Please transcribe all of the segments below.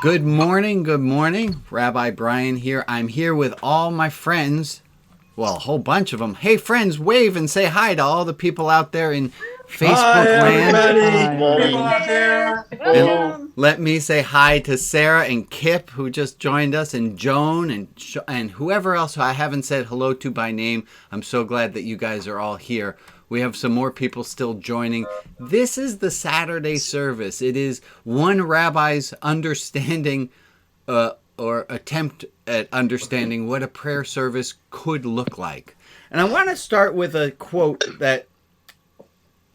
Good morning, good morning. Rabbi Brian here. I'm here with all my friends. Well, a whole bunch of them. Hey, friends, wave and say hi to all the people out there in Facebook land. Everybody. People out there. And let me say hi to Sarah and Kip, who just joined us, and Joan and whoever else I haven't said hello to by name. I'm so glad that you guys are all here. We have some more people still joining. This is the Saturday service. It is one rabbi's understanding or attempt at understanding what a prayer service could look like. And I want to start with a quote that,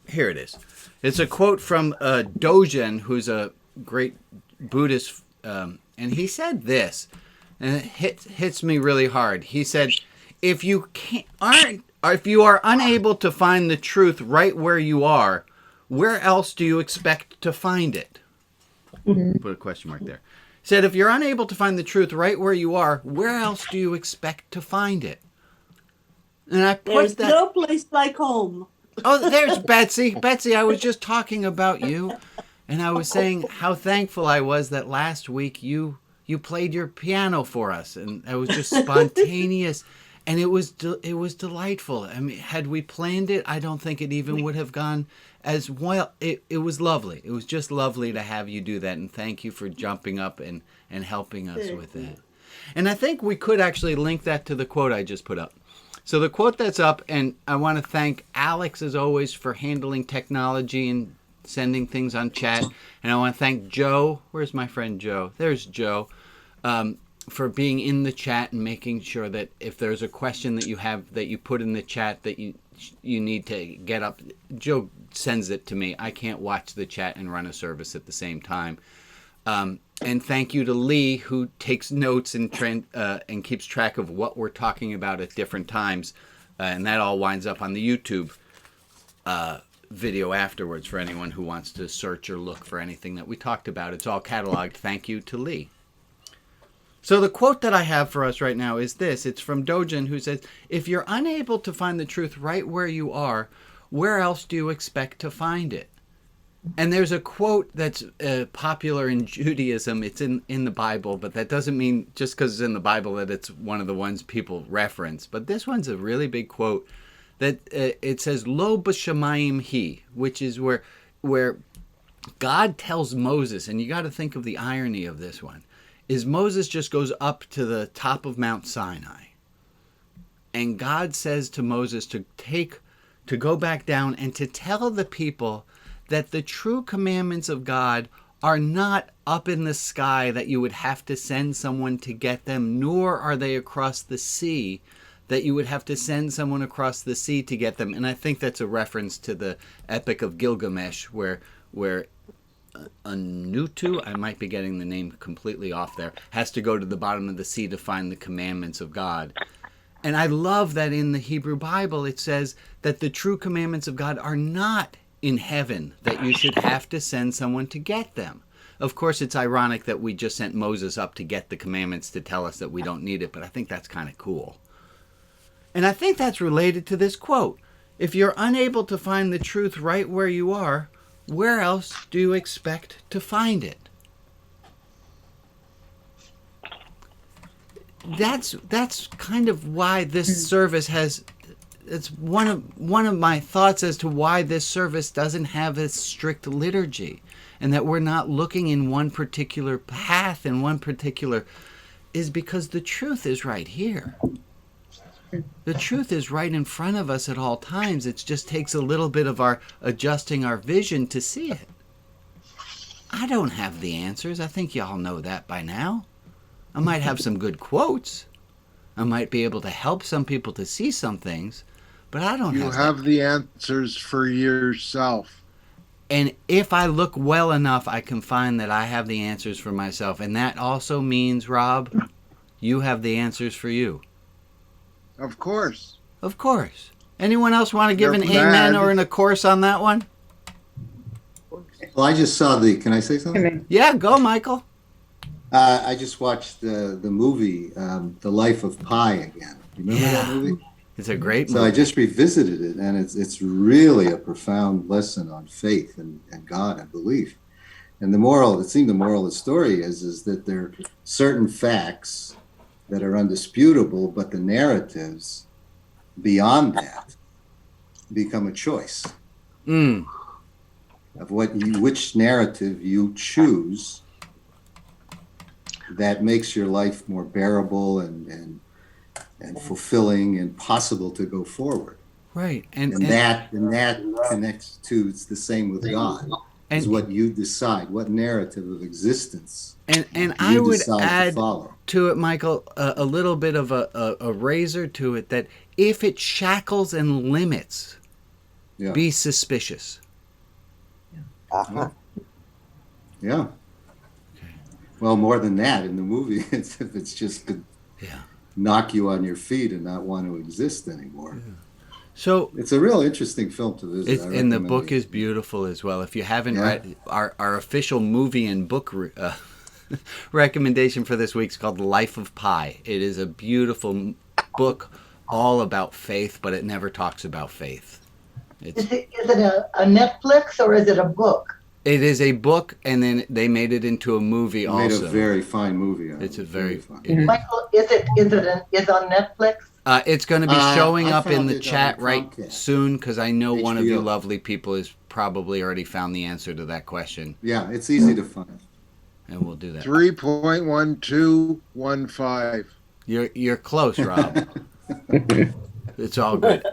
here it is. It's a quote from Dogen, who's a great Buddhist, and he said this, and it hits me really hard. He said, if you are unable to find the truth right where you are, where else do you expect to find it? Mm-hmm. Put a question mark there. He said, if you're unable to find the truth right where you are, where else do you expect to find it? And I put There's no place like home. Oh, there's Betsy. Betsy, I was just talking about you, and I was saying how thankful I was that last week you played your piano for us, and it was just spontaneous. And it was delightful. I mean, had we planned it, I don't think it even would have gone as well. It was lovely. It was just lovely to have you do that. And thank you for jumping up and helping us with that. And I think we could actually link that to the quote I just put up. So the quote that's up, and I want to thank Alex, as always, for handling technology and sending things on chat. And I want to thank Joe. Where's my friend Joe? There's Joe. For being in the chat and making sure that if there's a question that you have that you put in the chat that you need to get up, Joe sends it to me. I can't watch the chat and run a service at the same time. And thank you to Lee, who takes notes and keeps track of what we're talking about at different times. And that all winds up on the YouTube video afterwards for anyone who wants to search or look for anything that we talked about. It's all cataloged. Thank you to Lee. So the quote that I have for us right now is this. It's from Dogen, who says, if you're unable to find the truth right where you are, where else do you expect to find it? And there's a quote that's popular in Judaism. It's in the Bible, but that doesn't mean just because it's in the Bible that it's one of the ones people reference. But this one's a really big quote that it says, Lo b'shamayim hi, which is where God tells Moses, and you got to think of the irony of this one, is Moses just goes up to the top of Mount Sinai. And God says to Moses to go back down and to tell the people that the true commandments of God are not up in the sky that you would have to send someone to get them, nor are they across the sea that you would have to send someone across the sea to get them. And I think that's a reference to the Epic of Gilgamesh, where Anutu, I might be getting the name completely off there, has to go to the bottom of the sea to find the commandments of God. And I love that in the Hebrew Bible it says that the true commandments of God are not in heaven, that you should have to send someone to get them. Of course, it's ironic that we just sent Moses up to get the commandments to tell us that we don't need it, but I think that's kind of cool. And I think that's related to this quote. If you're unable to find the truth right where you are, where else do you expect to find it? That's kind of why this service has. It's one of my thoughts as to why this service doesn't have a strict liturgy, and that we're not looking in one particular path and one particular, is because the truth is right here. The truth is right in front of us at all times. It just takes a little bit of our adjusting our vision to see it. I don't have the answers. I think y'all know that by now. I might have some good quotes. I might be able to help some people to see some things, but I don't have. You have the answers for yourself. And if I look well enough, I can find that I have the answers for myself. And that also means, Rob, you have the answers for you. Of course. Of course. Anyone else want to give an amen or a course on that one? Well, I just saw can I say something? Yeah, go, Michael. I just watched the movie, The Life of Pi again. You remember that movie? It's a great movie. So I just revisited it, and it's really a profound lesson on faith and God and belief. And the moral of the story is that there are certain facts that are undisputable, but the narratives beyond that become a choice of which narrative you choose that makes your life more bearable and fulfilling and possible to go forward. Right. And that connects to, it's the same with God. Is what you decide, what narrative of existence and I would add to, to it, Michael, a little bit of a razor to it, that if it shackles and limits, be suspicious. Yeah. Okay. Well, more than that, in the movie, if it's just to knock you on your feet and not want to exist anymore. Yeah. So it's a real interesting film to visit. And the book is beautiful as well. If you haven't read our official movie and book recommendation for this week is called The Life of Pi. It is a beautiful book all about faith, but it never talks about faith. Is it a Netflix or is it a book? It is a book, and then they made it into a movie also. Made a very fine movie. It's a very fun. Michael, is it on Netflix? It's going to be showing up in the chat soon, because I know one of you lovely people has probably already found the answer to that question. Yeah, it's easy to find. And we'll do that. 3.1215. You're close, Rob. It's all good.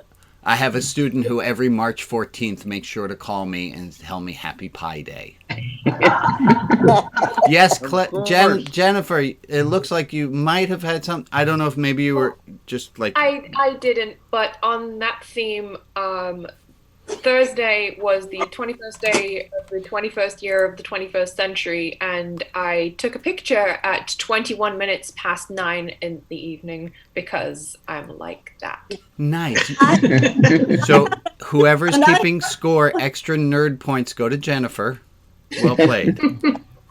I have a student who every March 14th makes sure to call me and tell me Happy Pi Day. Yes, Jennifer, it looks like you might have had some. I don't know if maybe you were just like... I didn't, but on that theme, Thursday was the 21st day of the 21st year of the 21st century, and I took a picture at 21 minutes past 9 in the evening because I'm like that. Nice. So whoever's keeping score, extra nerd points go to Jennifer. Well played.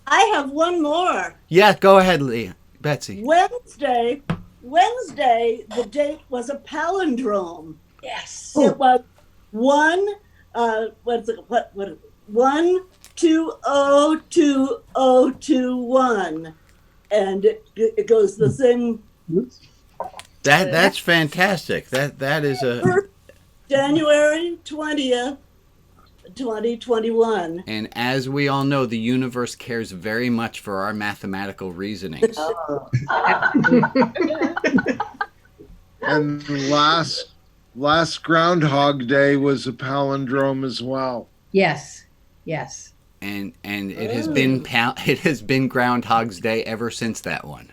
I have one more. Yeah, go ahead, Betsy. Wednesday, the date was a palindrome. Yes. It was 1-2-0-20-2021, and it goes the same. That's fantastic. That is a January 20th, 2021. And as we all know, the universe cares very much for our mathematical reasonings. And last Groundhog Day was a palindrome as well. Yes. And it has been Groundhog's Day ever since that one.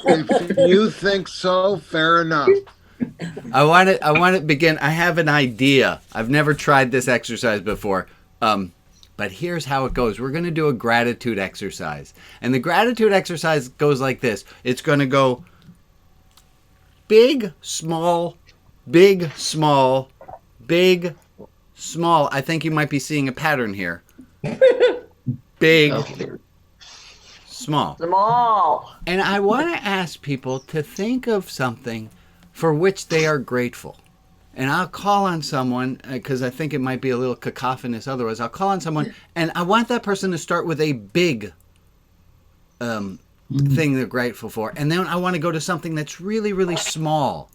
If you think so, fair enough. I want to begin. I have an idea. I've never tried this exercise before. But here's how it goes. We're going to do a gratitude exercise. And the gratitude exercise goes like this. It's going to go big, small, big, small, big, small. I think you might be seeing a pattern here. Big, small. And I want to ask people to think of something for which they are grateful. And I'll call on someone, because I think it might be a little cacophonous otherwise. I'll call on someone, and I want that person to start with a big thing they're grateful for. And then I want to go to something that's really, really small.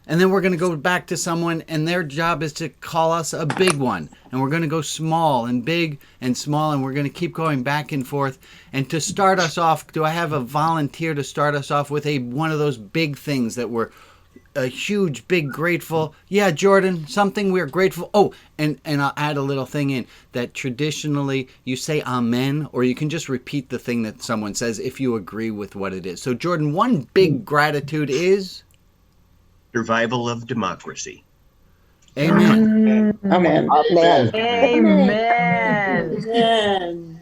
And then we're going to go back to someone, and their job is to call us a big one. And we're going to go small and big and small, and we're going to keep going back and forth. And to start us off, do I have a volunteer to start us off with one of those big things that we're a huge, big, grateful? Yeah, Jordan, something we're grateful. Oh, and I'll add a little thing in that traditionally you say amen, or you can just repeat the thing that someone says if you agree with what it is. So, Jordan, one big gratitude is? Survival of democracy. Amen. Amen.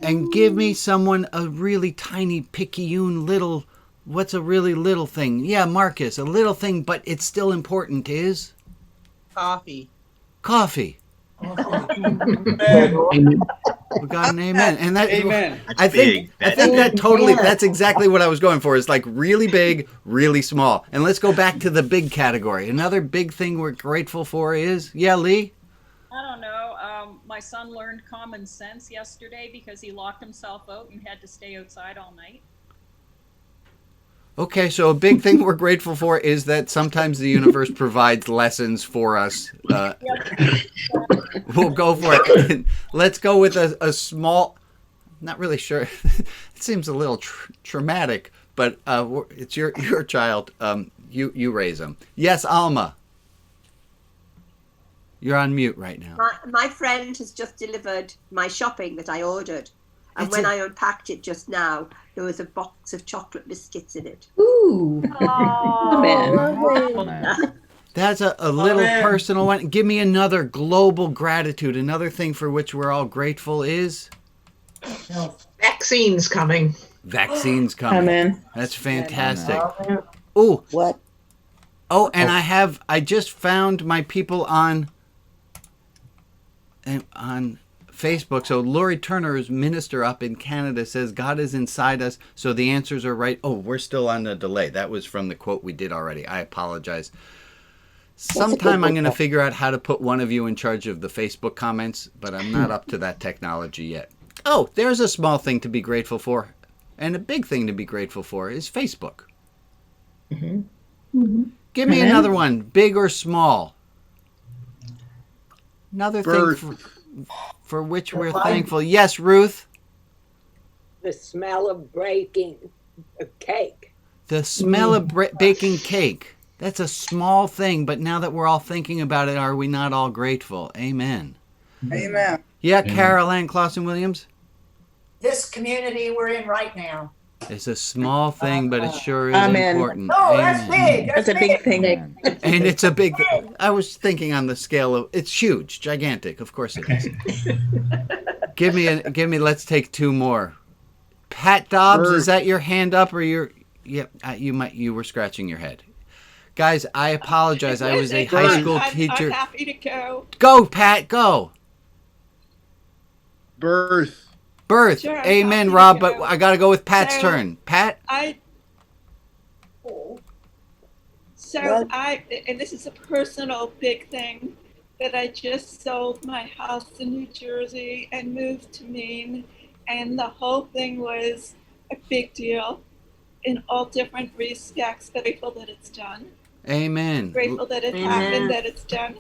And give me someone a really tiny, picayune little... What's a really little thing? Yeah, Marcus, a little thing, but it's still important is? Coffee. We got an amen. And that, Amen. I think that totally, that's exactly what I was going for. It's like really big, really small. And let's go back to the big category. Another big thing we're grateful for is, yeah, Lee? I don't know. My my son learned common sense yesterday because he locked himself out and had to stay outside all night. Okay, so a big thing we're grateful for is that sometimes the universe provides lessons for us. We'll go for it. Let's go with a small, not really sure. It seems a little traumatic, but it's your child. You raise them. Yes, Alma. You're on mute right now. My friend has just delivered my shopping that I ordered. And when I unpacked it just now, there was a box of chocolate biscuits in it. Ooh. That's a little personal one. Give me another global gratitude. Another thing for which we're all grateful is? Vaccines coming. Vaccines coming. Amen. That's fantastic. Ooh. What? Oh, and I just found my people on Facebook. So Lori Turner's minister up in Canada says God is inside us, so the answers are right. Oh, we're still on the delay. That was from the quote we did already. I apologize. Sometime I'm going to figure out how to put one of you in charge of the Facebook comments, but I'm not up to that technology yet. Oh, there's a small thing to be grateful for, and a big thing to be grateful for is Facebook. Mm-hmm. Mm-hmm. Give me another one, big or small. Another thing for which we're thankful. Yes, Ruth? The smell of baking a cake. The smell of baking cake. That's a small thing, but now that we're all thinking about it, are we not all grateful? Amen. Amen. Yeah, Carol Ann Clausen-Williams? This community we're in right now. It's a small thing, but it sure is important. No, that's big. That's a big thing. And it's a big thing. I was thinking on the scale of, it's huge, gigantic. Of course it is. Give me, let's take two more. Pat Dobbs, is that your hand up or your, you were scratching your head. Guys, I apologize. I was a high school teacher. I'm happy to go. Go, Pat, go. Birth. Sure, Amen, Rob, but I got to go with Pat's turn. Pat? And this is a personal big thing, that I just sold my house in New Jersey and moved to Maine, and the whole thing was a big deal in all different respects. Grateful that it's done. Amen. Grateful that it happened, that it's done.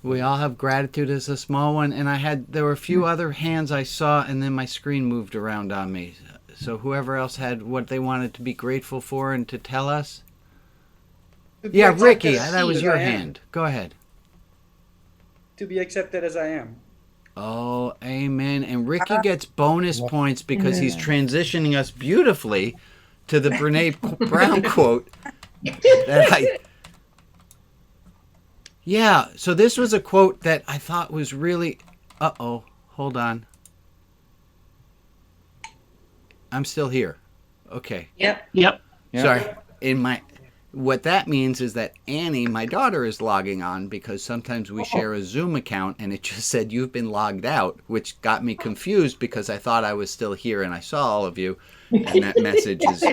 We all have gratitude as a small one, and there were a few other hands I saw, and then my screen moved around on me. So whoever else had what they wanted to be grateful for and to tell us. Yeah, Ricky, that was your hand. Go ahead. To be accepted as I am. Oh, amen. And Ricky gets bonus points because he's transitioning us beautifully to the Brené Brown quote Yeah, so this was a quote that I thought was really... Uh-oh, hold on. I'm still here. Okay. Yep. Sorry. What that means is that Annie, my daughter, is logging on because sometimes we share a Zoom account and it just said you've been logged out, which got me confused because I thought I was still here and I saw all of you, and that message is...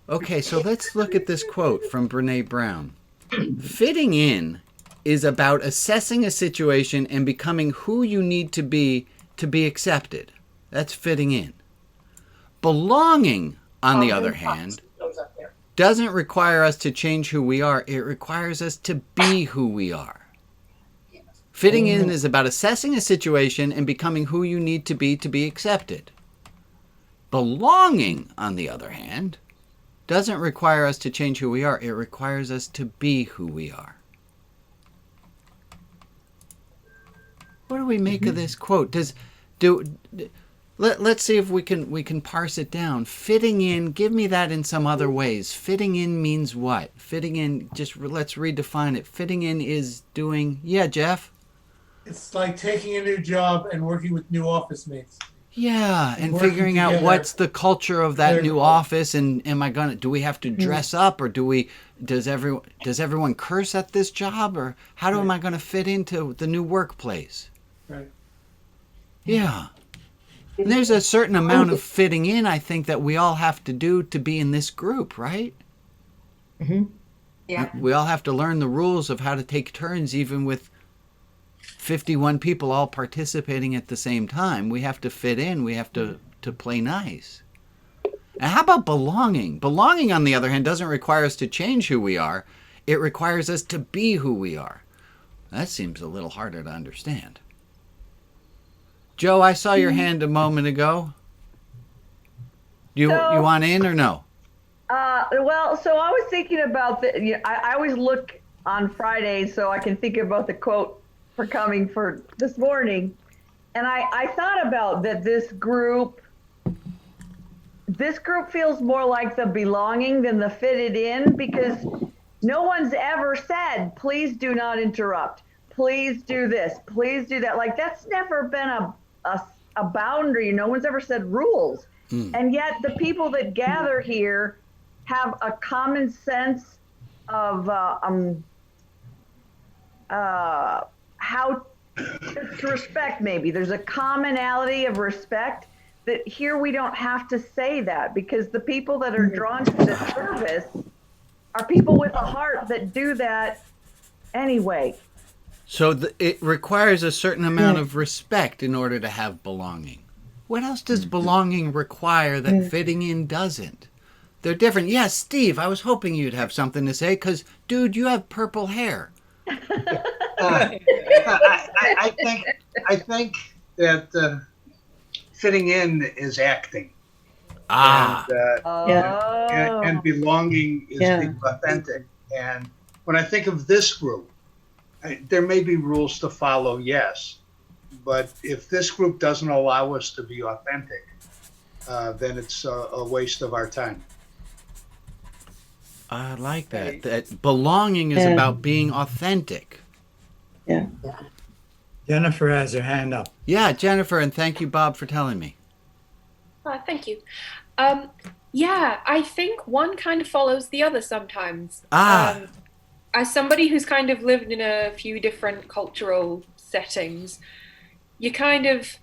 Okay, so let's look at this quote from Brené Brown. Fitting in is about assessing a situation and becoming who you need to be accepted. That's fitting in. Belonging, on the other hand, doesn't require us to change who we are. It requires us to be who we are. Fitting in is about assessing a situation and becoming who you need to be accepted. Belonging, on the other hand, doesn't require us to change who we are. It requires us to be who we are. What do we make of this quote? Let's see if we can parse it down. Fitting in, give me that in some other ways. Fitting in means what? Fitting in, let's redefine it. Fitting in is doing, Jeff? It's like taking a new job and working with new office mates. Yeah, and figuring out what's the culture of that new office, and do we have to dress up, or does everyone curse at this job, or how am I going to fit into the new workplace? Right. Yeah. And there's a certain amount of fitting in, I think, that we all have to do to be in this group, right? Mm-hmm. Yeah. We all have to learn the rules of how to take turns, even with 51 people all participating at the same time. We have to fit in. We have to play nice. And how about belonging? Belonging, on the other hand, doesn't require us to change who we are. It requires us to be who we are. That seems a little harder to understand. Joe, I saw your hand a moment ago. You want in or no? Well, so I was thinking about I always look on Fridays so I can think about the quote for coming for this morning. And I thought about that this group feels more like the belonging than the fitted in, because no one's ever said, please do not interrupt. Please do this. Please do that. Like, that's never been a boundary. No one's ever said rules. And yet the people that gather here have a common sense of how to respect. Maybe there's a commonality of respect that here we don't have to say that, because the people that are drawn to the service are people with a heart that do that anyway. So it requires a certain amount of respect in order to have belonging. What else does belonging require that fitting in doesn't? They're different. Yes, Steve, I was hoping you'd have something to say, because, dude, you have purple hair. I think that fitting in is acting. And belonging is being authentic. And when I think of this group, there may be rules to follow, yes. But if this group doesn't allow us to be authentic, then it's a waste of our time. I like that. That belonging is about being authentic. Yeah. Jennifer has her hand up. Yeah, Jennifer, and thank you, Bob, for telling me. Thank you. Yeah, I think one kind of follows the other sometimes. As somebody who's kind of lived in a few different cultural settings, you kind of,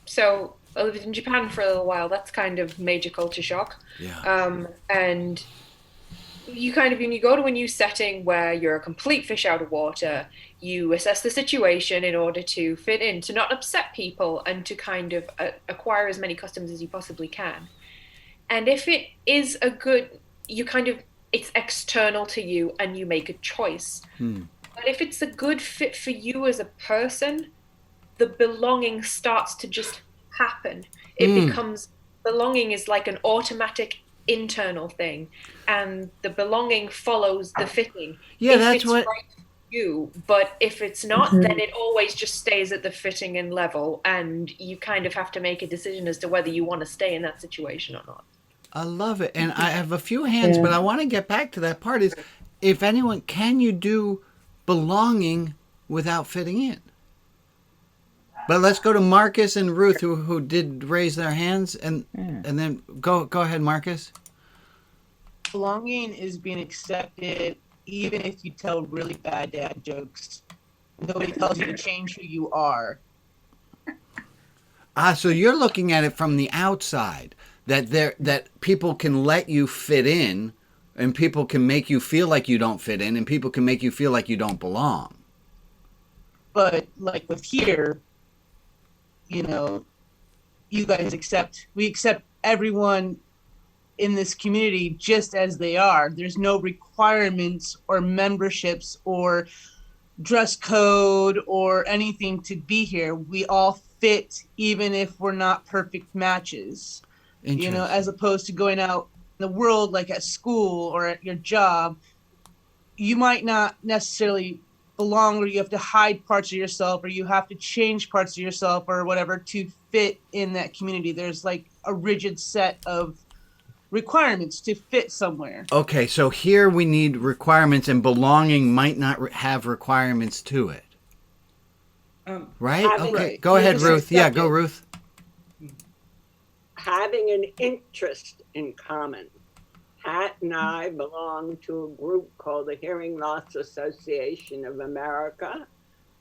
so I lived in Japan for a little while. That's kind of major culture shock. Yeah. And you kind of, when you go to a new setting where you're a complete fish out of water, you assess the situation in order to fit in, to not upset people, and to kind of acquire as many customs as you possibly can. And if it is a good, you kind of, it's external to you and you make a choice. But if it's a good fit for you as a person, the belonging starts to just happen. It becomes, belonging is like an automatic internal thing, and the belonging follows the fitting. Yeah, if that's it's what right for you, but if it's not, then it always just stays at the fitting in level, and you kind of have to make a decision as to whether you want to stay in that situation or not. I love it. And I have a few hands, but I want to get back to that part is, if anyone, can you do belonging without fitting in? But let's go to Marcus and Ruth, who did raise their hands, and then go ahead, Marcus. Belonging is being accepted even if you tell really bad dad jokes. Nobody tells you to change who you are. So you're looking at it from the outside, that people can let you fit in, and people can make you feel like you don't fit in, and people can make you feel like you don't belong. But like with here, you know, you guys we accept everyone in this community just as they are. There's no requirements or memberships or dress code or anything to be here. We all fit even if we're not perfect matches. You know, as opposed to going out in the world, like at school or at your job, you might not necessarily belong, or you have to hide parts of yourself, or you have to change parts of yourself or whatever to fit in that community. There's like a rigid set of requirements to fit somewhere. Okay, so here we need requirements, and belonging might not have requirements to it. Right? Okay, go ahead, Ruth. Yeah, go, Ruth. Having an interest in common. Pat and I belong to a group called the Hearing Loss Association of America,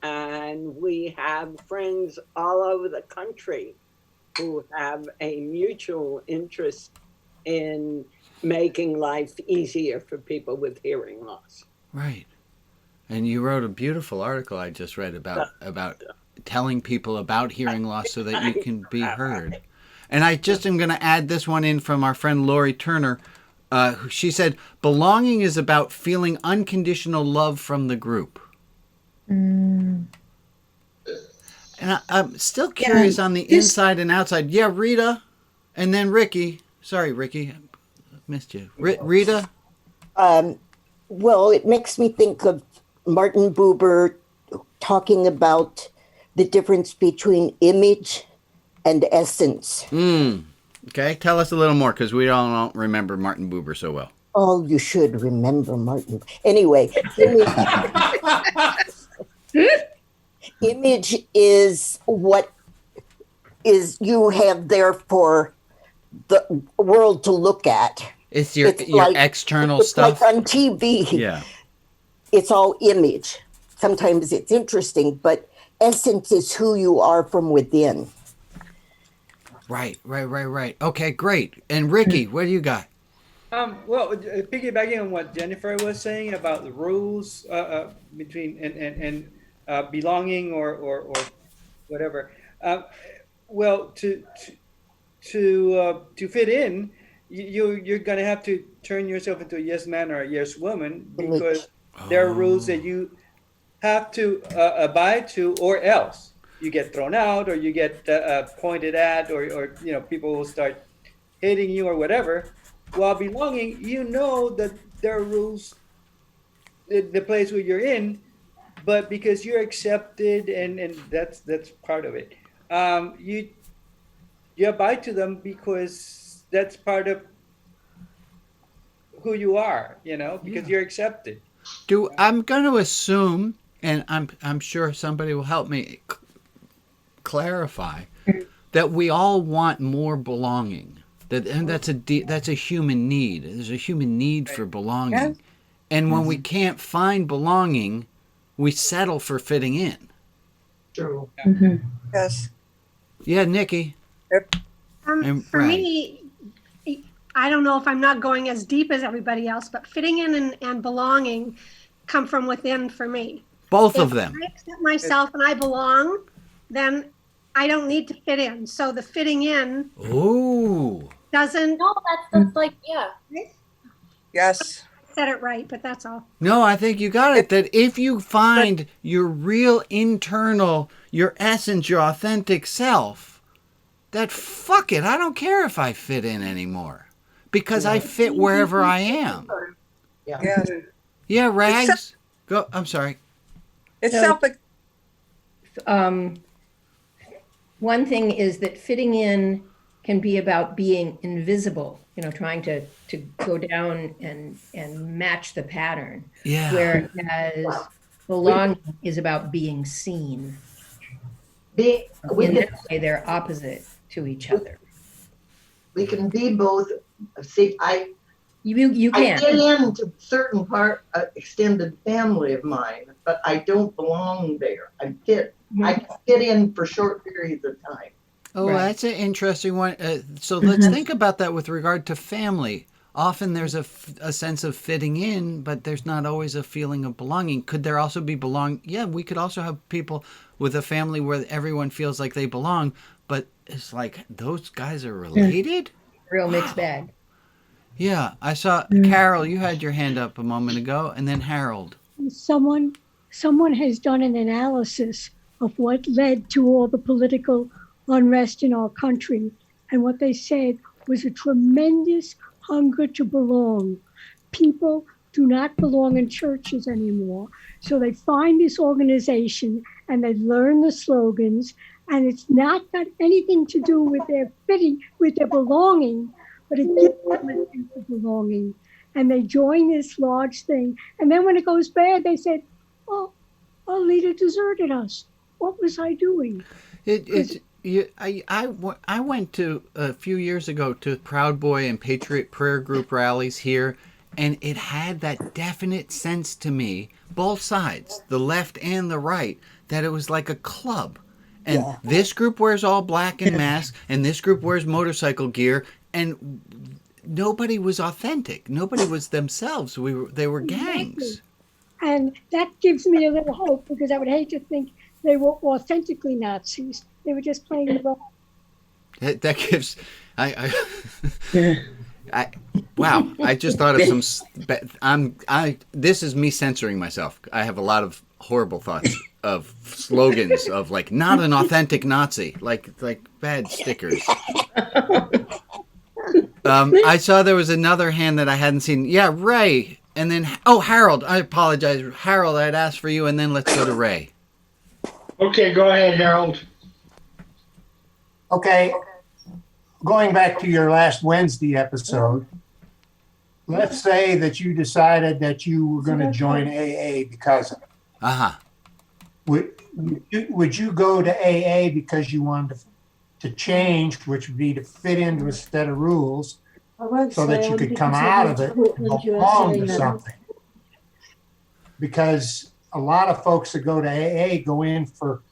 and we have friends all over the country who have a mutual interest in making life easier for people with hearing loss. Right. And you wrote a beautiful article I just read about telling people about hearing loss so that you can be heard. And I just am going to add this one in from our friend Lori Turner. She said, belonging is about feeling unconditional love from the group. And I'm still curious on the inside and outside. Yeah, Rita, and then Ricky. Sorry, Ricky, I missed you. Rita? Well, it makes me think of Martin Buber talking about the difference between image and essence. Okay, tell us a little more, because we all don't remember Martin Buber so well. Oh, you should remember Martin. Anyway, image is what is you have there for the world to look at. It's your external stuff. Like on TV. Yeah. It's all image. Sometimes it's interesting, but essence is who you are from within. Right. Okay, great. And Ricky, what do you got? Well, piggybacking on what Jennifer was saying about the rules between and belonging or whatever. Well, to fit in, you're gonna have to turn yourself into a yes man or a yes woman, because there are rules that you have to abide to, or else you get thrown out, or you get pointed at, or people will start hating you or whatever. While belonging, you know that there are rules in the place where you're in, but because you're accepted, and that's part of it. You abide to them because that's part of who you are, because you're accepted. I'm going to assume, and I'm sure somebody will help me clarify, that we all want more belonging. And that's a human need. There's a human need for belonging. Yes. And when we can't find belonging, we settle for fitting in. True. Yes. Yeah, Nikki. For me, I don't know if I'm not going as deep as everybody else, but fitting in and belonging come from within for me. Both of them. If I accept myself and I belong, then I don't need to fit in. So the fitting in doesn't. No, that's like, yeah. Yes. I said it right, but that's all. No, I think you got it. That if you find your real internal, your essence, your authentic self, that fuck it, I don't care if I fit in anymore, because I fit wherever I am. Yeah. Yeah, Rags. Go. I'm sorry. It's one thing is that fitting in can be about being invisible, trying to go down and match the pattern. Yeah. Whereas belonging is about being seen. In that way, they're opposite to each other. We can be both. See, you can. I get into certain extended family of mine, but I don't belong there. I fit in for short periods of time. Oh, right. That's an interesting one. So let's think about that with regard to family. Often there's a sense of fitting in, but there's not always a feeling of belonging. Could there also be belong? Yeah, we could also have people with a family where everyone feels like they belong, but it's like those guys are related? Real mixed bag. Yeah, I saw Carol, you had your hand up a moment ago, and then Harold. Someone has done an analysis of what led to all the political unrest in our country, and what they said was a tremendous hunger to belong. People do not belong in churches anymore, so they find this organization and they learn the slogans, and it's not got anything to do with their fitting, with their belonging, but it gives them a sense of belonging, and they join this large thing, and then when it goes bad, they said, "Oh, our leader deserted us. What was I doing?" I went to a few years ago to Proud Boy and Patriot Prayer Group rallies here, and it had that definite sense to me, both sides, the left and the right, that it was like a club. And this group wears all black and masks, and this group wears motorcycle gear, and nobody was authentic. Nobody was themselves. They were gangs. And that gives me a little hope because I would hate to think they were authentically Nazis. They were just playing the role. That gives, wow, I just thought of some, this is me censoring myself. I have a lot of horrible thoughts of slogans of like, not an authentic Nazi, like bad stickers. I saw there was another hand that I hadn't seen. Yeah, Ray. And then, Harold, I apologize. Harold, I'd asked for you, and then let's go to Ray. Okay, go ahead, Harold. Okay, going back to your last Wednesday episode, let's say that you decided that you were going to join AA because of it. Uh-huh. Would you go to AA because you wanted to change, which would be to fit into a set of rules, so that you could come out of it and belong to something? Because a lot of folks that go to AA go in for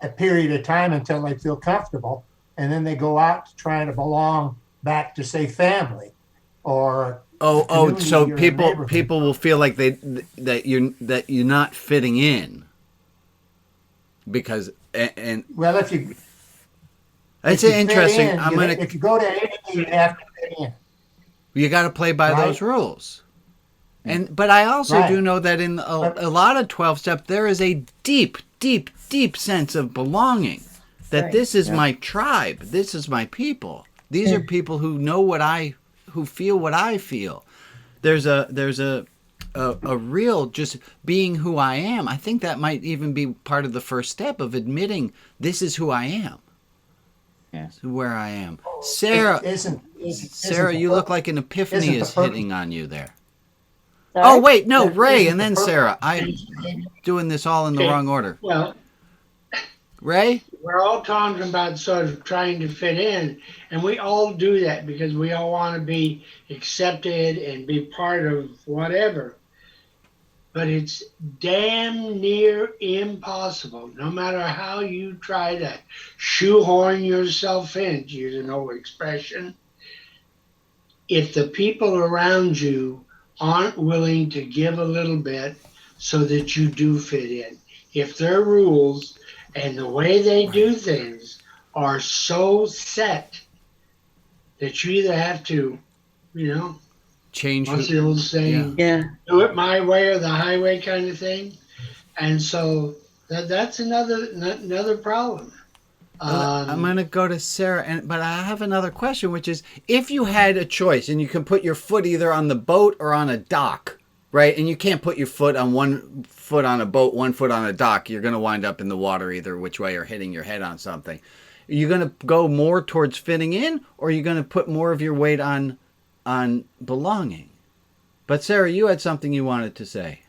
a period of time until they feel comfortable, and then they go out to try to belong back to, say, family or so people will feel like that you're not fitting in because and well, if you it's interesting. If you go to AA, you have to fit in. You got to play by those rules. But I also do know that in a lot of 12 step there is a deep sense of belonging. That this is my tribe. This is my people. These are people who know who feel what I feel. There's a real just being who I am. I think that might even be part of the first step of admitting this is who I am. Yes. Where I am. Sarah, Sarah, you look like an epiphany is hitting on you there. Sorry? Oh, wait, no, Ray, and then Sarah. I'm doing this all in the wrong order. Well, Ray? We're all talking about sort of trying to fit in, and we all do that because we all want to be accepted and be part of whatever. But it's damn near impossible, no matter how you try to shoehorn yourself in, to use an old expression. If the people around you aren't willing to give a little bit so that you do fit in, if their rules and the way they do things are so set that you either have to, change. What's the old saying? Yeah. Do it my way or the highway kind of thing. And so that's another problem. I'm going to go to Sarah, but I have another question, which is if you had a choice and you can put your foot either on the boat or on a dock, right? And you can't put your foot on one foot on a boat, 1 foot on a dock. You're going to wind up in the water either which way or hitting your head on something. Are you going to go more towards fitting in, or are you going to put more of your weight on belonging? But Sarah, you had something you wanted to say.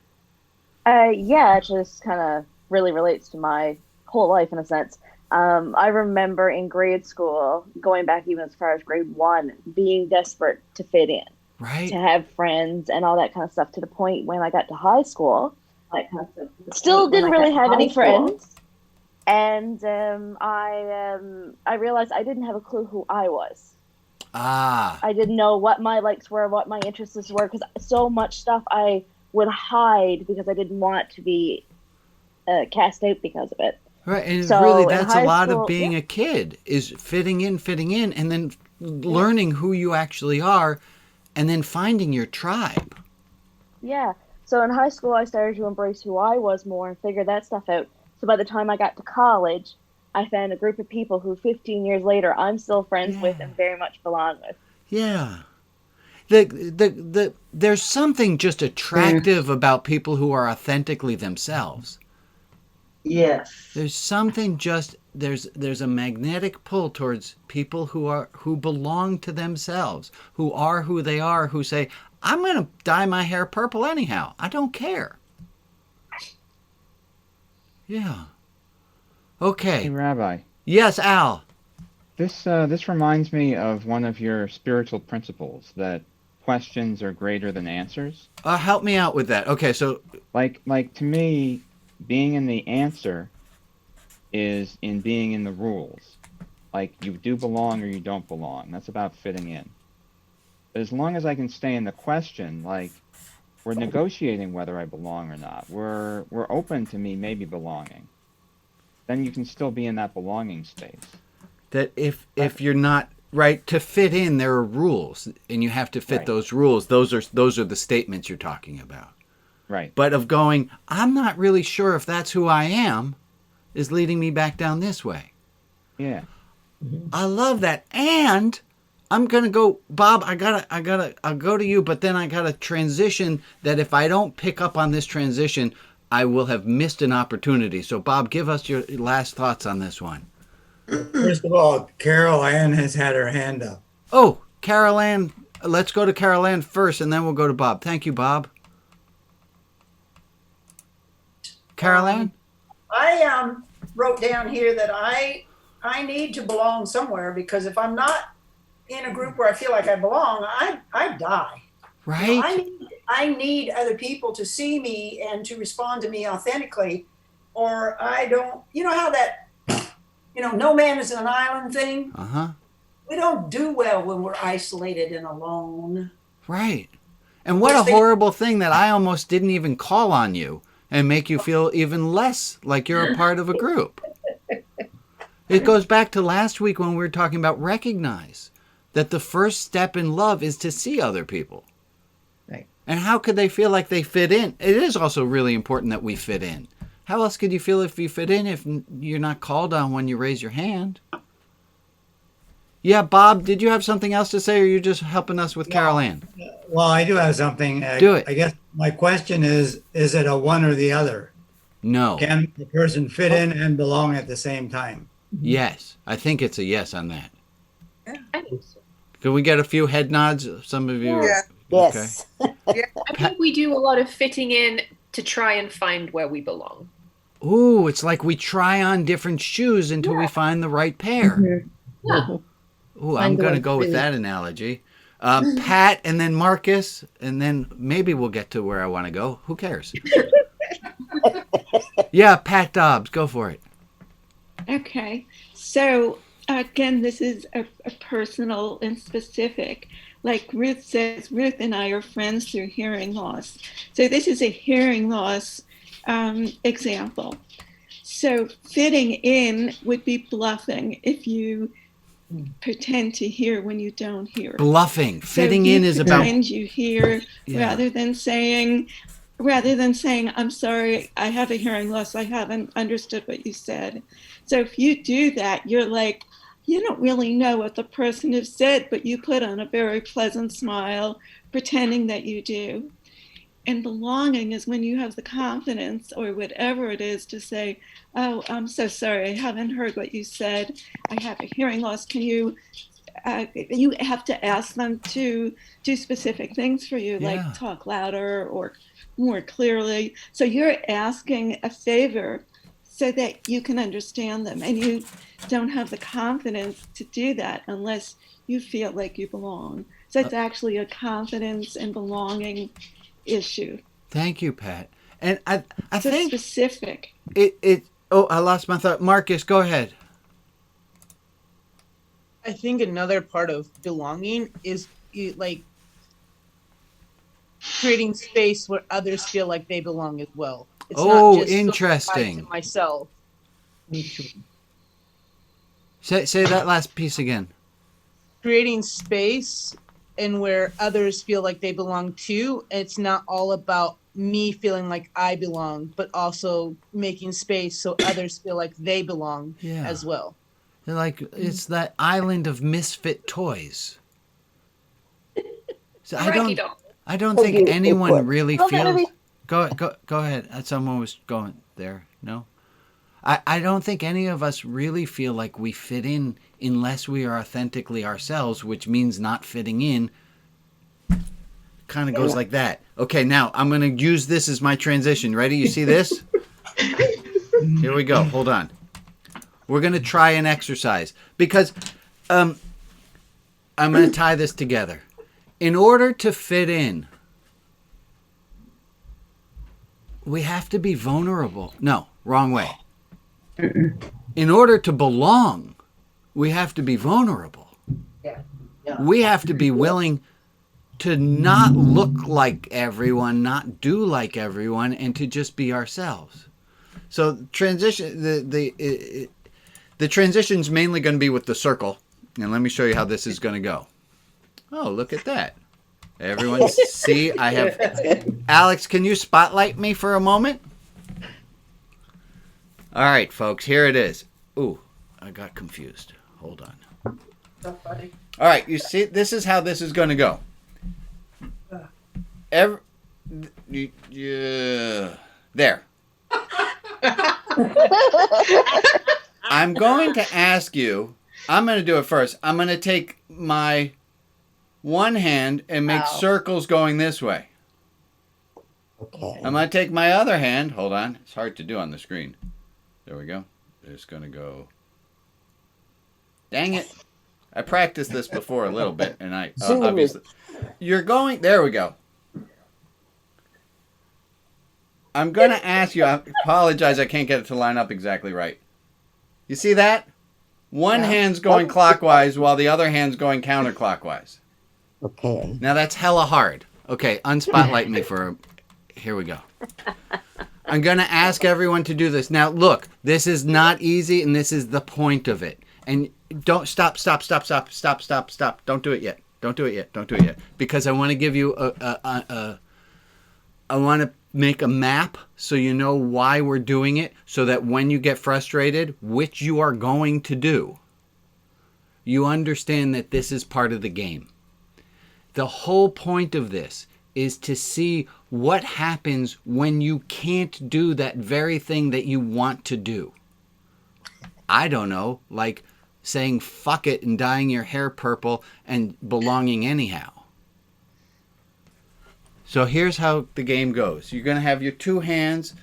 Yeah, it just kind of really relates to my whole life in a sense. I remember in grade school, going back even as far as grade 1, being desperate to fit in. Right. To have friends and all that kind of stuff, to the point when I got to high school, still didn't really have any friends. And I realized I didn't have a clue who I was. I didn't know what my likes were, what my interests were, because so much stuff I would hide because I didn't want to be cast out because of it. Right, and so really that's a lot school, of being a kid, is fitting in, and then learning who you actually are, and then finding your tribe. Yeah, so in high school I started to embrace who I was more and figure that stuff out. So by the time I got to college, I found a group of people who 15 years later I'm still friends with and very much belong with. Yeah. There's something just attractive about people who are authentically themselves. Yes. There's something there's a magnetic pull towards people who belong to themselves, who are who they are, who say, I'm going to dye my hair purple anyhow. I don't care. Yeah. Okay. Hey, Rabbi. Yes, Al. This reminds me of one of your spiritual principles, that questions are greater than answers. Help me out with that. Okay, so like to me, being in the answer is in being in the rules. Like, you do belong or you don't belong. That's about fitting in. But as long as I can stay in the question, like, We're negotiating whether I belong or not. We're open to me maybe belonging. Then you can still be in that belonging space. That if you're not right to fit in, there are rules, and you have to fit those rules. Those are the statements you're talking about. Right. But of going, I'm not really sure if that's who I am, is leading me back down this way. Yeah. I love that. And I'm gonna go, Bob. I'll go to you, but then I gotta transition. That if I don't pick up on this transition, I will have missed an opportunity. So, Bob, give us your last thoughts on this one. First of all, Carol Ann has had her hand up. Oh, Carol Ann. Let's go to Carol Ann first, and then we'll go to Bob. Thank you, Bob. Carol Ann? I wrote down here that I need to belong somewhere, because if I'm not in a group where I feel like I belong, I die. Right. You know, I need other people to see me and to respond to me authentically, or I don't. You know how that, no man is an island thing? Uh-huh. We don't do well when we're isolated and alone. Right. And what a horrible thing that I almost didn't even call on you and make you feel even less like you're a part of a group. It goes back to last week when we were talking about recognize that the first step in love is to see other people. Right. And how could they feel like they fit in? It is also really important that we fit in. How else could you feel if you fit in if you're not called on when you raise your hand? Yeah, Bob, did you have something else to say, or are you just helping us with Carol Ann? Well, I do have something. Do it. I guess my question is it a one or the other? No. Can the person fit in and belong at the same time? Yes. I think it's a yes on that. I think so. Can we get a few head nods? Some of you? Yeah. Yes. I think we do a lot of fitting in to try and find where we belong. Ooh, it's like we try on different shoes until we find the right pair. Yeah. Ooh, I'm going to go with that analogy. Pat, and then Marcus, and then maybe we'll get to where I want to go. Who cares? Yeah, Pat Dobbs, go for it. Okay. So, again, this is a personal and specific. Like Ruth says, Ruth and I are friends through hearing loss. So this is a hearing loss example. So fitting in would be bluffing if you pretend to hear when you don't hear. Bluffing. Fitting in is about pretend you hear rather than saying, I'm sorry, I have a hearing loss, I haven't understood what you said. So if you do that, you're like, you don't really know what the person has said, but you put on a very pleasant smile, pretending that you do. And belonging is when you have the confidence or whatever it is to say, oh, I'm so sorry, I haven't heard what you said. I have a hearing loss. Can you have to ask them to do specific things for you, like talk louder or more clearly. So you're asking a favor so that you can understand them. And you don't have the confidence to do that unless you feel like you belong. So it's actually a confidence and belonging issue. Thank you, Pat. And I so think specific. I lost my thought. Marcus, go ahead. I think another part of belonging is like creating space where others feel like they belong as well. It's not just interesting. to myself. Me too. Say that last piece again. Creating space and where others feel like they belong too. It's not all about me feeling like I belong, but also making space so others feel like they belong as well. Like it's that island of misfit toys. So I don't think anyone really feels. Go ahead. Someone was going there. No, I don't think any of us really feel like we fit in unless we are authentically ourselves, which means not fitting in. Kind of goes like that. Okay, now I'm going to use this as my transition. Ready? You see this? Here we go. Hold on. We're going to try an exercise because I'm going to tie this together. In order to fit in, we have to be vulnerable. No, wrong way. In order to belong, we have to be vulnerable. Yeah. We have to be willing to not look like everyone, not do like everyone, and to just be ourselves. So transition, the transition's mainly going to be with the circle. And let me show you how this is going to go. Oh, look at that. Everyone see, I have... Alex, can you spotlight me for a moment? All right, folks, here it is. Ooh, I got confused. Hold on. So funny. All right, you see, this is how this is going to go. There. I'm going to ask you, I'm going to do it first. I'm going to take my one hand and make circles going this way. Okay. I'm going to take my other hand. Hold on. It's hard to do on the screen. There we go. It's going to go. Dang it. I practiced this before a little bit, and I obviously. You're going. There we go. I'm going to ask you. I apologize. I can't get it to line up exactly right. You see that? One hand's going clockwise while the other hand's going counterclockwise. Okay. Now that's hella hard. Okay, unspotlight me for. Here we go. I'm going to ask everyone to do this. Now, look, this is not easy, and this is the point of it. And don't stop. Don't do it yet. Don't do it yet. Because I want to give you I want to make a map so you know why we're doing it, so that when you get frustrated, which you are going to do, you understand that this is part of the game. The whole point of this is to see what happens when you can't do that very thing that you want to do. I don't know, like saying fuck it and dyeing your hair purple and belonging anyhow. So here's how the game goes. You're going to have your two hands.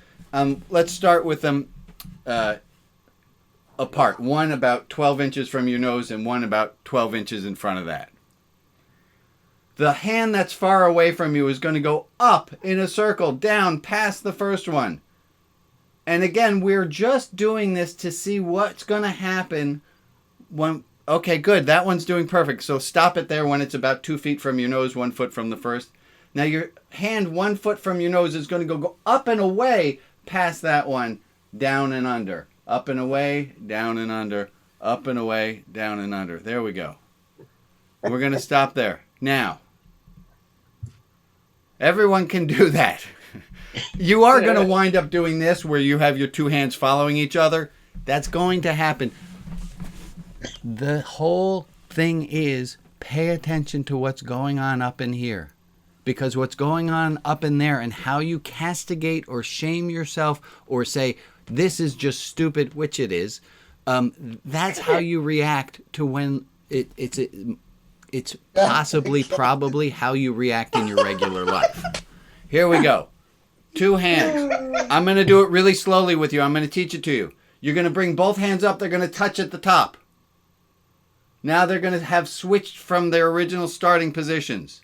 Let's start with them apart. One about 12 inches from your nose and one about 12 inches in front of that. The hand that's far away from you is going to go up in a circle, down past the first one. And again, we're just doing this to see what's going to happen when... Okay, good. That one's doing perfect. So stop it there when it's about 2 feet from your nose, 1 foot from the first. Now your hand 1 foot from your nose is going to go up and away past that one, down and under. Up and away, down and under. Up and away, down and under. There we go. We're going to stop there. Now, everyone can do that. You are going to wind up doing this where you have your two hands following each other. That's going to happen. The whole thing is pay attention to what's going on up in here. Because what's going on up in there and how you castigate or shame yourself or say, this is just stupid, which it is, that's how you react to when it's possibly, probably how you react in your regular life. Here we go. Two hands. I'm going to do it really slowly with you. I'm going to teach it to you. You're going to bring both hands up. They're going to touch at the top. Now they're going to have switched from their original starting positions.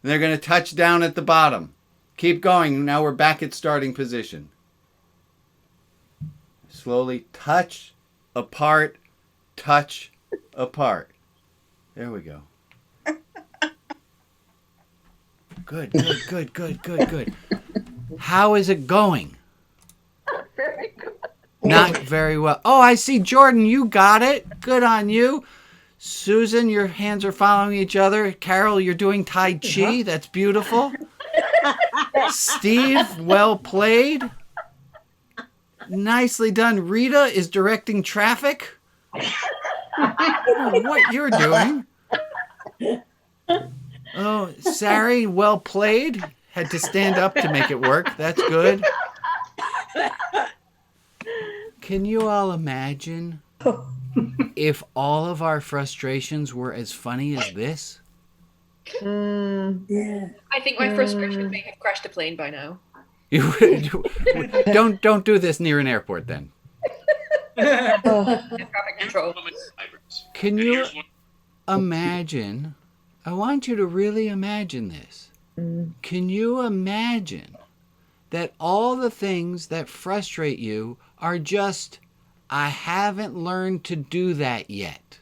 And they're going to touch down at the bottom. Keep going. Now we're back at starting position. Slowly touch, apart, touch, apart. There we go. Good. How is it going? Very good. Not very well. Oh, I see, Jordan, you got it. Good on you. Susan, your hands are following each other. Carol, you're doing Tai Chi. That's beautiful. Steve, well played. Nicely done. Rita is directing traffic. I don't know what you're doing. Oh, Sari, well played. Had to stand up to make it work. That's good. Can you all imagine if all of our frustrations were as funny as this? Yeah. I think my frustration may have crashed a plane by now. Don't do this near an airport then. Traffic control. Can you imagine? I want you to really imagine this. Can you imagine that all the things that frustrate you are just, I haven't learned to do that yet?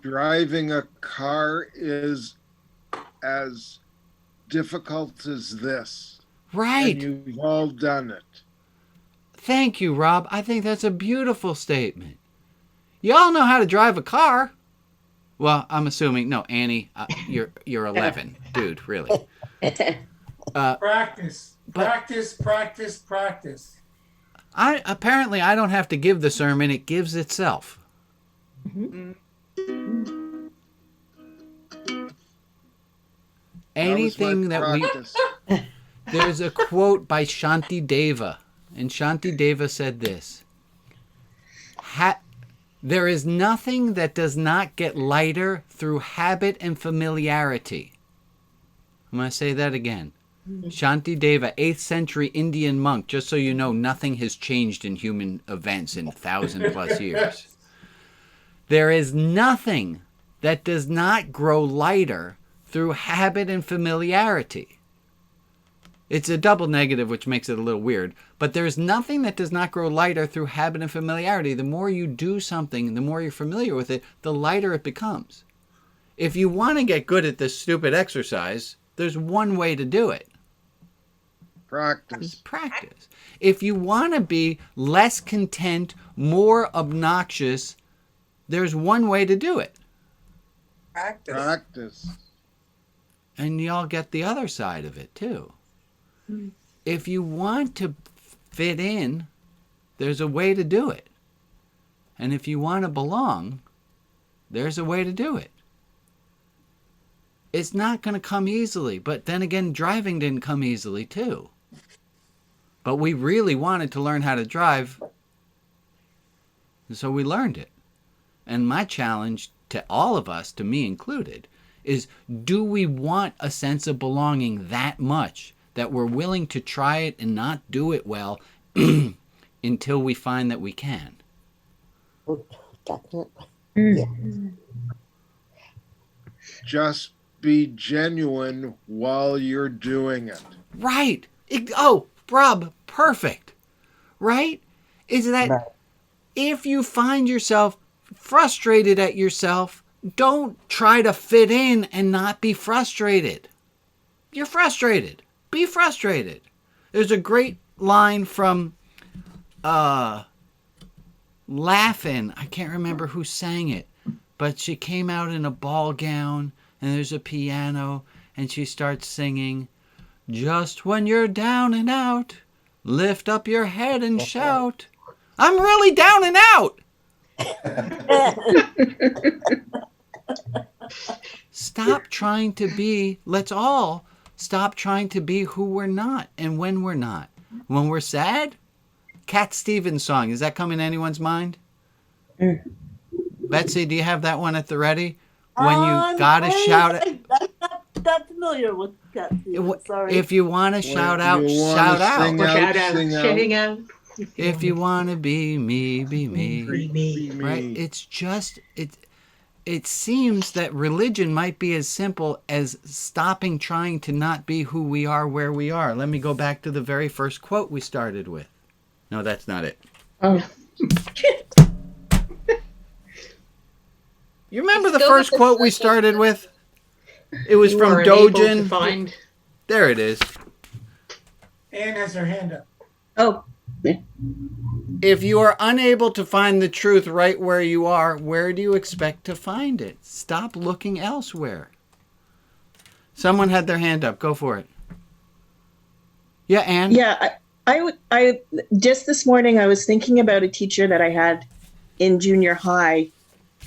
driving a car is as difficult as this. Right. And you've all done it. Thank you, Rob. I think that's a beautiful statement. Y'all know how to drive a car. Well, I'm assuming. No, Annie, you're 11. Dude, really. Practice. Apparently I don't have to give the sermon. It gives itself. Anything that there's a quote by Shanti Deva, and Shanti Deva said this: there is nothing that does not get lighter through habit and familiarity. I'm going to say that again. Shanti Deva, 8th century Indian monk, just so you know, nothing has changed in human events in 1,000+ years. There is nothing that does not grow lighter through habit and familiarity. It's a double negative, which makes it a little weird, but there's nothing that does not grow lighter through habit and familiarity. The more you do something, the more you're familiar with it, the lighter it becomes. If you want to get good at this stupid exercise, there's one way to do it. Practice. If you want to be less content, more obnoxious, there's one way to do it. Practice. And y'all get the other side of it too. If you want to fit in, there's a way to do it. And if you want to belong, there's a way to do it. It's not going to come easily, but then again, driving didn't come easily too. But we really wanted to learn how to drive, so we learned it. And my challenge to all of us, to me included, is do we want a sense of belonging that much that we're willing to try it and not do it well until we find that we can? Oh, definitely. Yeah. Just be genuine while you're doing it. Right. Rob, perfect. Right? Is that if you find yourself frustrated at yourself, don't try to fit in and not be frustrated. You're frustrated. Be frustrated. There's a great line from Laugh-In. I can't remember who sang it, but she came out in a ball gown and there's a piano and she starts singing, "Just when you're down and out, lift up your head and shout, I'm really down and out." Let's all stop trying to be who we're not and when we're not. When we're sad, Cat Stevens song, is that coming to anyone's mind? Betsy, do you have that one at the ready? When you gotta shout it. I'm not familiar with Cat Stevens, sorry. If you want to shout out, shout out. Sing out. If you want to be me, be me. Right? It's just, it seems that religion might be as simple as stopping trying to not be who we are where we are. Let me go back to the very first quote we started with. No, that's not it. Oh. You remember the first quote we started with? It was from Dogen. There it is. Anne has her hand up. Oh. If you are unable to find the truth right where you are, where do you expect to find it? Stop looking elsewhere. Someone had their hand up. Go for it. Yeah, Anne? Yeah, I just this morning I was thinking about a teacher that I had in junior high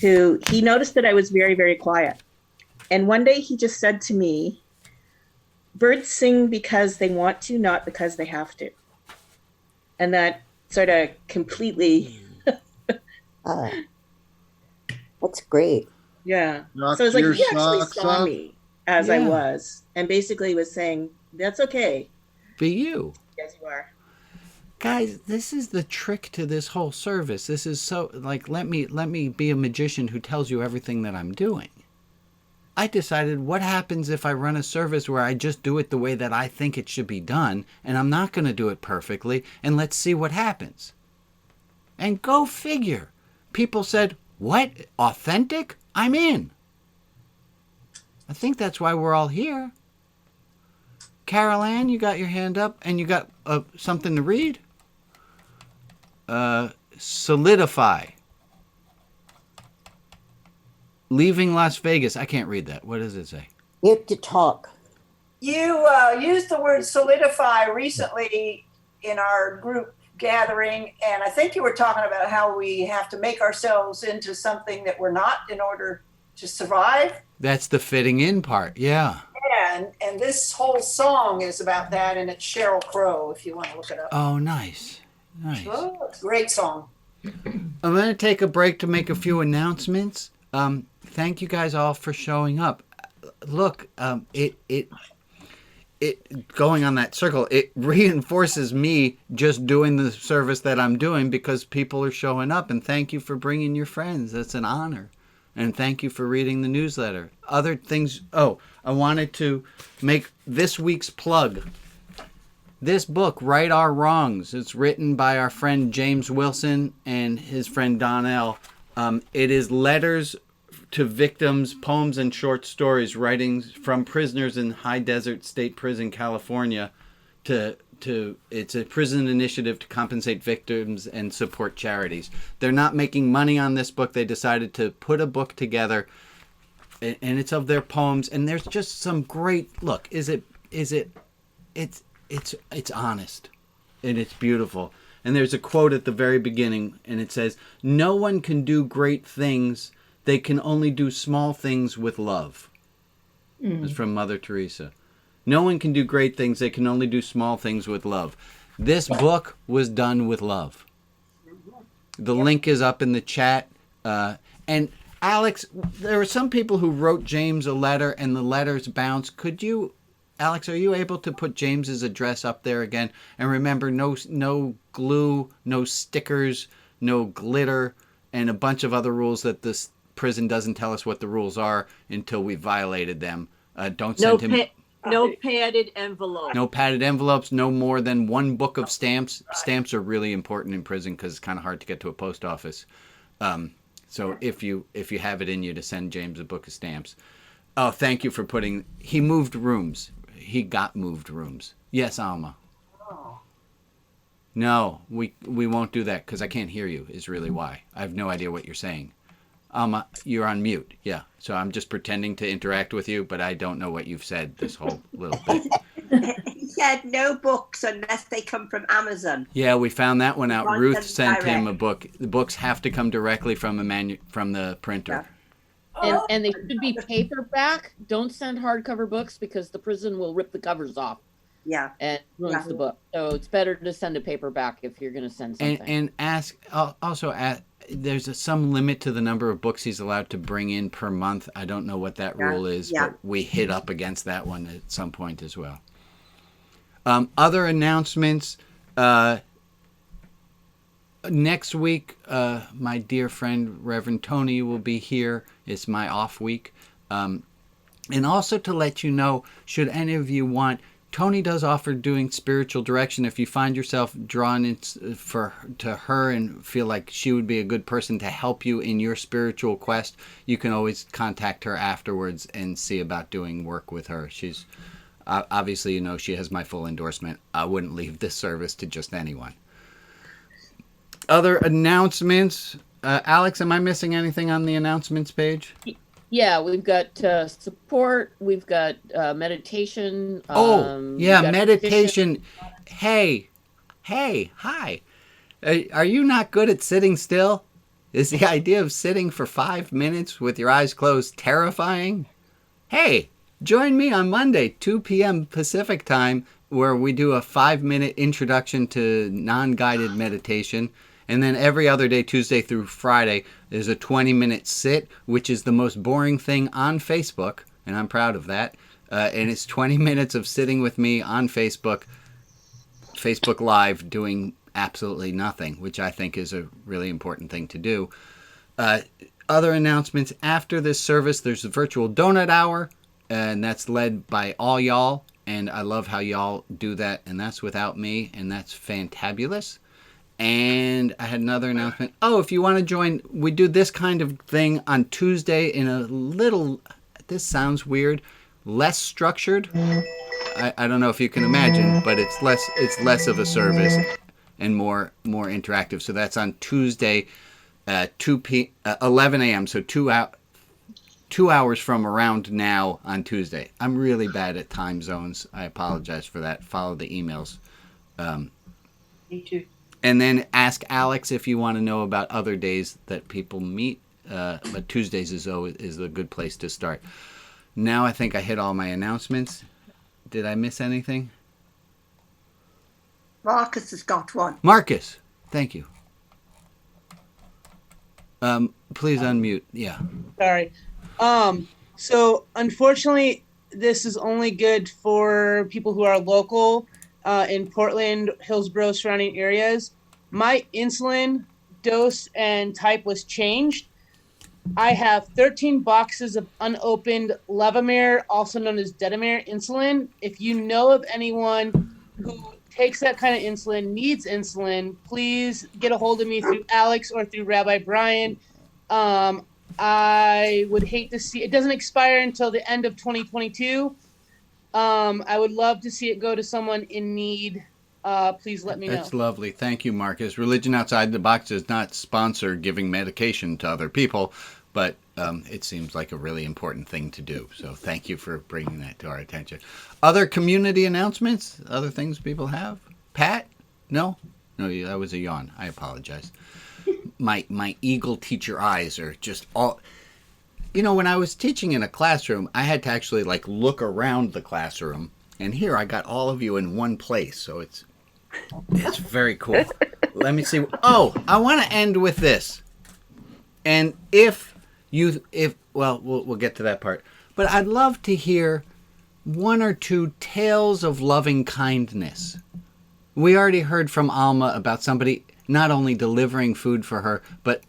who he noticed that I was very, very quiet. And one day he just said to me, "Birds sing because they want to, not because they have to." And that sort of completely... That's great. Yeah. Knock so it's like your he actually socks saw off. me as I was and basically was saying, that's okay. Be you. Yes, you are. Guys, this is the trick to this whole service. This is so, like, let me be a magician who tells you everything that I'm doing. I decided, what happens if I run a service where I just do it the way that I think it should be done, and I'm not going to do it perfectly, and let's see what happens. And go figure. People said, what? Authentic? I'm in. I think that's why we're all here. Carol Ann, you got your hand up, and you got something to read? Solidify. Leaving Las Vegas. I can't read that. What does it say? You have to talk. You used the word solidify recently in our group gathering, and I think you were talking about how we have to make ourselves into something that we're not in order to survive. That's the fitting in part, yeah. And this whole song is about that, and it's Sheryl Crow, if you want to look it up. Oh, nice. Nice. Oh, it's a great song. I'm going to take a break to make a few announcements. Thank you guys all for showing up. Look, it going on that circle, it reinforces me just doing the service that I'm doing because people are showing up. And thank you for bringing your friends. That's an honor. And thank you for reading the newsletter. Other things. Oh, I wanted to make this week's plug. This book, Right Our Wrongs. It's written by our friend James Wilson and his friend Donnell. It is letters to victims, poems and short stories, writings from prisoners in High Desert State Prison, California. It's a prison initiative to compensate victims and support charities. They're not making money on this book. They decided to put a book together, and it's of their poems. And there's just some great look. It's honest, and it's beautiful. And there's a quote at the very beginning, and it says, "No one can do great things. They can only do small things with love." It's from Mother Teresa. No one can do great things. They can only do small things with love. This book was done with love. The link is up in the chat. And Alex, there were some people who wrote James a letter and the letters bounced. Could you, Alex, are you able to put James's address up there again? And remember, no glue, no stickers, no glitter, and a bunch of other rules that this prison doesn't tell us what the rules are until we violated them. Don't send him... No padded envelope. No padded envelopes, no more than one book of stamps. Stamps are really important in prison because it's kind of hard to get to a post office. So if you have it in you to send James a book of stamps. Oh, thank you for putting... He moved rooms. He got moved rooms. Yes, Alma. No, we won't do that because I can't hear you is really why. I have no idea what you're saying. Alma, you're on mute. Yeah. So I'm just pretending to interact with you, but I don't know what you've said this whole little bit. He said no books unless they come from Amazon. Yeah, we found that one out. Want Ruth them sent him a direct. book. The books have to come directly from from the printer. And they should be paperback. Don't send hardcover books because the prison will rip the covers off. Yeah. And ruins the book. So it's better to send a paperback if you're going to send something. And also there's some limit to the number of books he's allowed to bring in per month. I don't know what that rule is, but we hit up against that one at some point as well. Other announcements. Next week, my dear friend Reverend Tony will be here. It's my off week. And also to let you know, should any of you want, Tony does offer doing spiritual direction. If you find yourself drawn to her and feel like she would be a good person to help you in your spiritual quest, you can always contact her afterwards and see about doing work with her. She's obviously, she has my full endorsement. I wouldn't leave this service to just anyone. Other announcements. Alex, am I missing anything on the announcements page? Yeah, we've got support. We've got meditation. Meditation. Hey, hi. Are you not good at sitting still? Is the idea of sitting for 5 minutes with your eyes closed terrifying? Hey, join me on Monday, 2 p.m. Pacific time, where we do a 5-minute introduction to non-guided meditation. And then every other day, Tuesday through Friday, there's a 20-minute sit, which is the most boring thing on Facebook, and I'm proud of that. And it's 20 minutes of sitting with me on Facebook Live, doing absolutely nothing, which I think is a really important thing to do. Other announcements. After this service, there's a virtual donut hour, and that's led by all y'all. And I love how y'all do that, and that's without me, and that's fantabulous. And I had another announcement. Oh, if you want to join, we do this kind of thing on Tuesday in a little, this sounds weird, less structured. I don't know if you can imagine, but it's less of a service and more interactive. So that's on Tuesday, 11 a.m. So 2 hours from around now on Tuesday. I'm really bad at time zones. I apologize for that. Follow the emails. Me too. And then ask Alex if you want to know about other days that people meet. But Tuesdays is a good place to start. Now I think I hit all my announcements. Did I miss anything? Marcus has got one. Marcus, thank you. Please unmute. Yeah. Sorry. So unfortunately, this is only good for people who are local in Portland, Hillsborough, surrounding areas. My insulin dose and type was changed. I have 13 boxes of unopened Levemir, also known as Detamir insulin. If you know of anyone who takes that kind of insulin, needs insulin, please get a hold of me through Alex or through Rabbi Brian. I would hate to see, it doesn't expire until the end of 2022. I would love to see it go to someone in need. Please let me know. That's lovely. Thank you, Marcus. Religion Outside the Box does not sponsor giving medication to other people, but it seems like a really important thing to do. So thank you for bringing that to our attention. Other community announcements? Other things people have? Pat? No? No, that was a yawn. I apologize. My eagle teacher eyes are just all... You know, when I was teaching in a classroom, I had to actually look around the classroom, and here I got all of you in one place, so it's very cool. Let me see. Oh, I want to end with this. And we'll get to that part. But I'd love to hear one or two tales of loving kindness. We already heard from Alma about somebody not only delivering food for her, but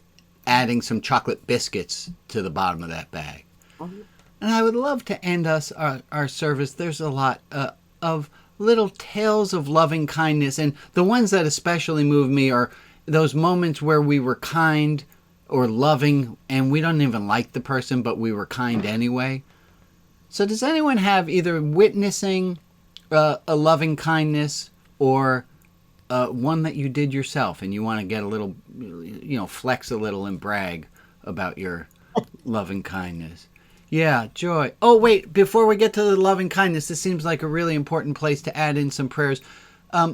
adding some chocolate biscuits to the bottom of that bag. And I would love to end our service. There's a lot of little tales of loving kindness. And the ones that especially move me are those moments where we were kind or loving and we don't even like the person, but we were kind anyway. So does anyone have either witnessing a loving kindness or one that you did yourself and you want to get a little, flex a little and brag about your loving kindness? Yeah, Joy. Oh, wait, before we get to the loving kindness, this seems like a really important place to add in some prayers.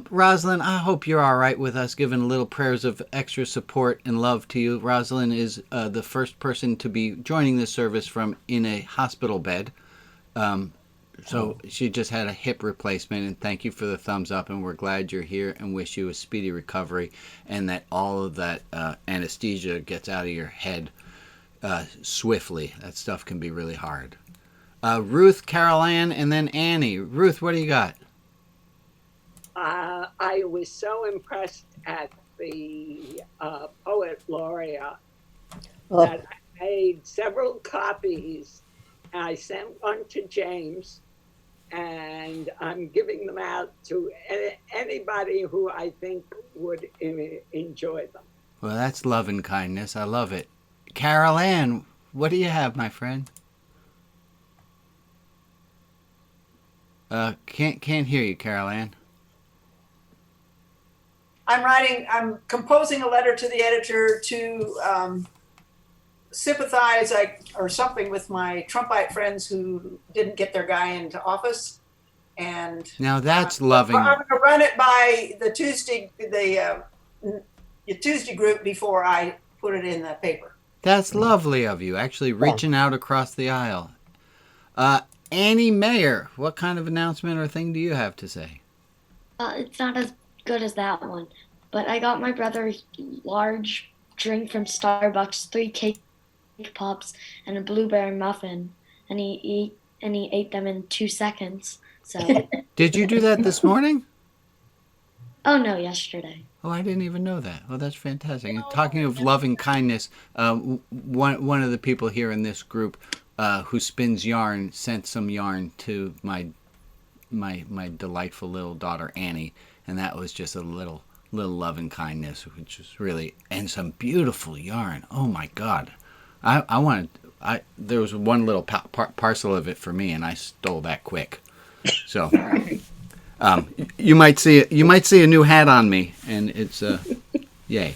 Rosalind, I hope you're all right with us giving a little prayers of extra support and love to you. Rosalind is the first person to be joining this service from in a hospital bed. So she just had a hip replacement, and thank you for the thumbs up, and we're glad you're here and wish you a speedy recovery and that all of that anesthesia gets out of your head swiftly. That stuff can be really hard. Ruth, Carol Ann, and then Annie. Ruth, what do you got? I was so impressed at the poet laureate that I made several copies. I sent one to James, and I'm giving them out to anybody who I think would enjoy them. Well, that's love and kindness. I love it. Carol Ann, what do you have, my friend? Can't hear you, Carol Ann. I'm composing a letter to the editor to sympathize or something with my Trumpite friends who didn't get their guy into office. And now that's loving. I'm going to run it by the Tuesday group before I put it in the paper. That's lovely of you, actually reaching out across the aisle. Annie Mayer, what kind of announcement or thing do you have to say? It's not as good as that one, but I got my brother a large drink from Starbucks, 3 cake pops, and a blueberry muffin, and he ate them in 2 seconds. So. Did you do that this morning? Oh no, yesterday. Oh, I didn't even know that. Oh, that's fantastic. And talking of loving kindness, one of the people here in this group who spins yarn sent some yarn to my delightful little daughter Annie, and that was just a little little love and kindness, which is really, and some beautiful yarn. Oh my God. There was one little parcel of it for me, and I stole that quick. So, you might see a new hat on me, and it's yay.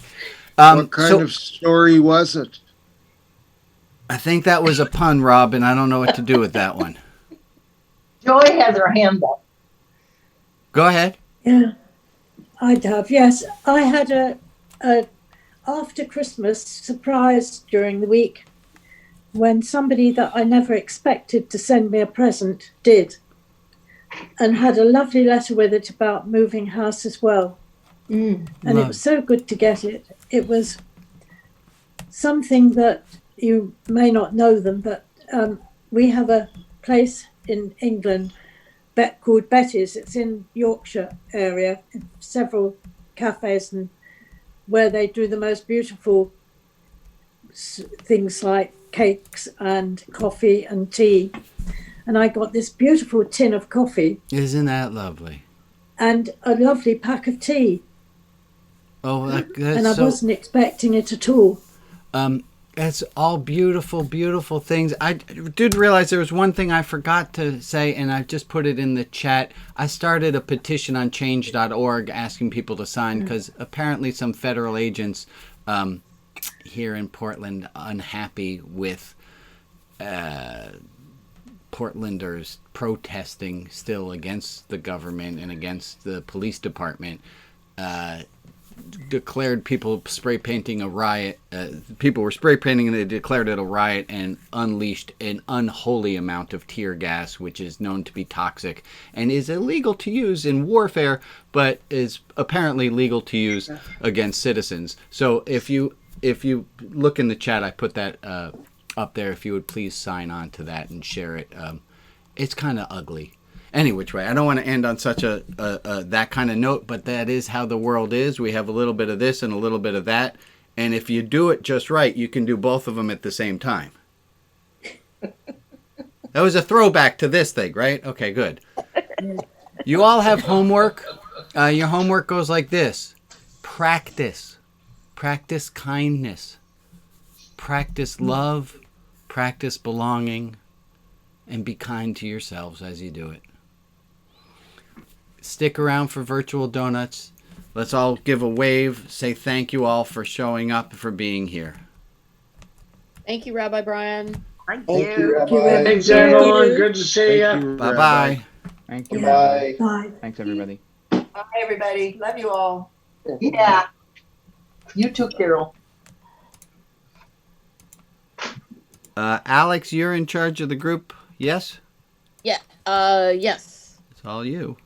What kind of story was it? I think that was a pun, Rob, and I don't know what to do with that one. Joy has her hand up. Go ahead. Yeah, I'd have. Yes, I had a after Christmas surprise during the week when somebody that I never expected to send me a present did, and had a lovely letter with it about moving house as well. And it was so good to get it. It was something that you may not know them, but we have a place in England called Betty's. It's in Yorkshire area, in several cafes, and where they do the most beautiful things like cakes and coffee and tea. And I got this beautiful tin of coffee. Isn't that lovely? And a lovely pack of tea. Oh, that's and I wasn't expecting it at all. That's all beautiful, beautiful things. I did realize there was one thing I forgot to say, and I just put it in the chat. I started a petition on change.org asking people to sign, because apparently some federal agents here in Portland unhappy with Portlanders protesting still against the government and against the police department, declared people spray painting a riot. People were spray painting and they declared it a riot and unleashed an unholy amount of tear gas, which is known to be toxic and is illegal to use in warfare, but is apparently legal to use against citizens. So if you look in the chat, I put that up there. If you would please sign on to that and share it. It's kind of ugly. Any which way, I don't want to end on such a that kind of note, but that is how the world is. We have a little bit of this and a little bit of that, and if you do it just right, you can do both of them at the same time. That was a throwback to this thing, right? Okay, good. You all have homework. Your homework goes like this: practice kindness, practice love, practice belonging, and be kind to yourselves as you do it. Stick around for virtual donuts. Let's all give a wave. Say thank you all for showing up, for being here. Thank you, Rabbi Brian. Thank you. Rabbi. Thanks, everyone. Good to see you. Bye-bye. Thank you. Bye. Bye. Thanks, everybody. Bye, everybody. Love you all. Yeah. You too, Carol. Alex, you're in charge of the group, yes? Yeah. Yes. It's all you.